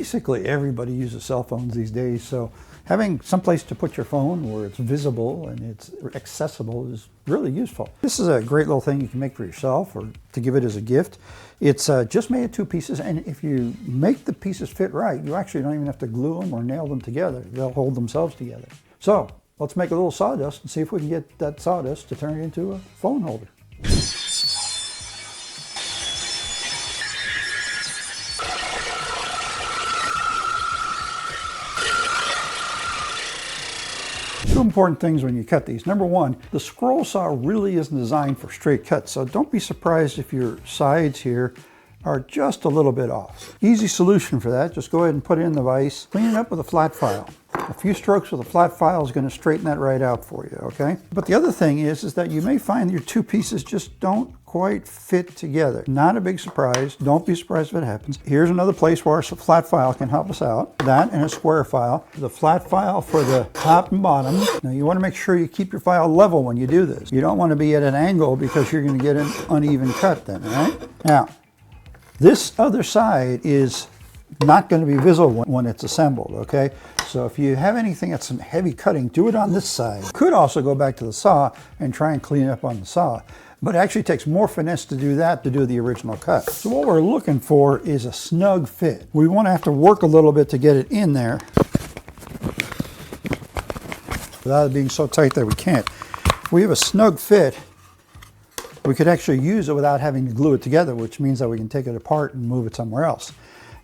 basically everybody uses cell phones these days, so having someplace to put your phone where it's visible and it's accessible is really useful. This is a great little thing you can make for yourself or to give it as a gift. It's just made of 2 pieces, and if you make the pieces fit right, you actually don't even have to glue them or nail them together. They'll hold themselves together. So let's make a little sawdust and see if we can get that sawdust to turn it into a phone holder. Two important things when you cut these. Number one, the scroll saw really isn't designed for straight cuts, so don't be surprised if your sides here are just a little bit off. Easy solution for that, just go ahead and put it in the vise, clean it up with a flat file. A few strokes with a flat file is going to straighten that right out for you, okay? But the other thing is that you may find your 2 pieces just don't quite fit together. Not a big surprise. Don't be surprised if it happens. Here's another place where a flat file can help us out. That and a square file. The flat file for the top and bottom. Now you want to make sure you keep your file level when you do this. You don't want to be at an angle because you're going to get an uneven cut then, all right? Now, this other side is not going to be visible when it's assembled, okay? So if you have anything that's some heavy cutting, do it on this side. You could also go back to the saw and try and clean it up on the saw, but it actually takes more finesse to do that to do the original cut. So what we're looking for is a snug fit. We want to have to work a little bit to get it in there without it being so tight that we can't. If we have a snug fit, we could actually use it without having to glue it together, which means that we can take it apart and move it somewhere else.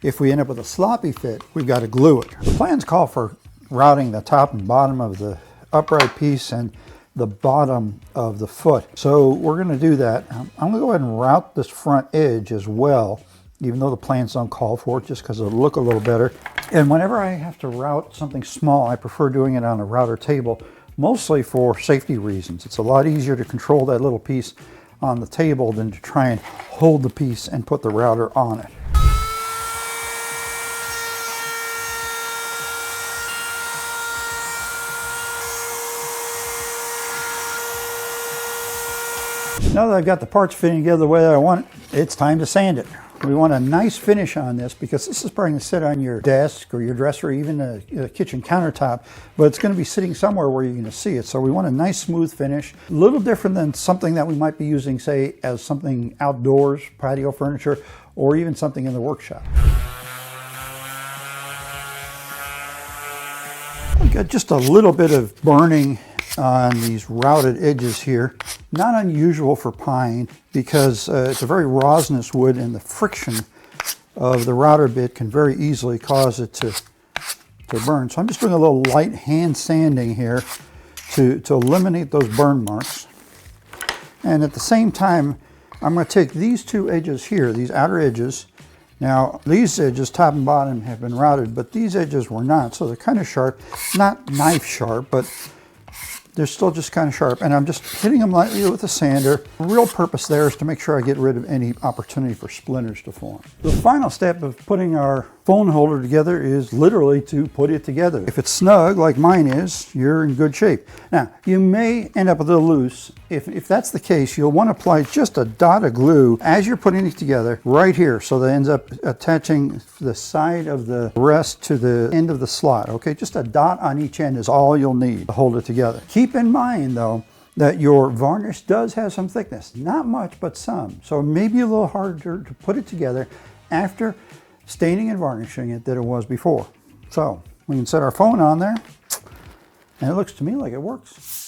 If we end up with a sloppy fit, we've got to glue it. The plans call for routing the top and bottom of the upright piece and the bottom of the foot. So we're going to do that. I'm going to go ahead and route this front edge as well, even though the plans don't call for it, just because it'll look a little better. And whenever I have to route something small, I prefer doing it on a router table, mostly for safety reasons. It's a lot easier to control that little piece on the table than to try and hold the piece and put the router on it. Now that I've got the parts fitting together the way that I want it, it's time to sand it. We want a nice finish on this because this is probably going to sit on your desk or your dresser or even a kitchen countertop, but it's going to be sitting somewhere where you're going to see it. So we want a nice smooth finish, a little different than something that we might be using, say, as something outdoors, patio furniture, or even something in the workshop. I've got just a little bit of burning on these routed edges here. Not unusual for pine because it's a very rosinous wood, and the friction of the router bit can very easily cause it to burn. So I'm just doing a little light hand sanding here to eliminate those burn marks. And at the same time, I'm going to take these 2 edges here, these outer edges. Now, these edges, top and bottom, have been routed, but these edges were not, so they're kind of sharp. Not knife sharp, but they're still just kind of sharp, and I'm just hitting them lightly with a sander. The real purpose there is to make sure I get rid of any opportunity for splinters to form. The final step of putting our phone holder together is literally to put it together. If it's snug, like mine is, you're in good shape. Now, you may end up a little loose. If that's the case, you'll want to apply just a dot of glue as you're putting it together right here, so that it ends up attaching the side of the rest to the end of the slot, okay? Just a dot on each end is all you'll need to hold it together. Keep in mind, though, that your varnish does have some thickness. Not much, but some. So it may be a little harder to put it together after staining and varnishing it than it was before. So we can set our phone on there, and it looks to me like it works.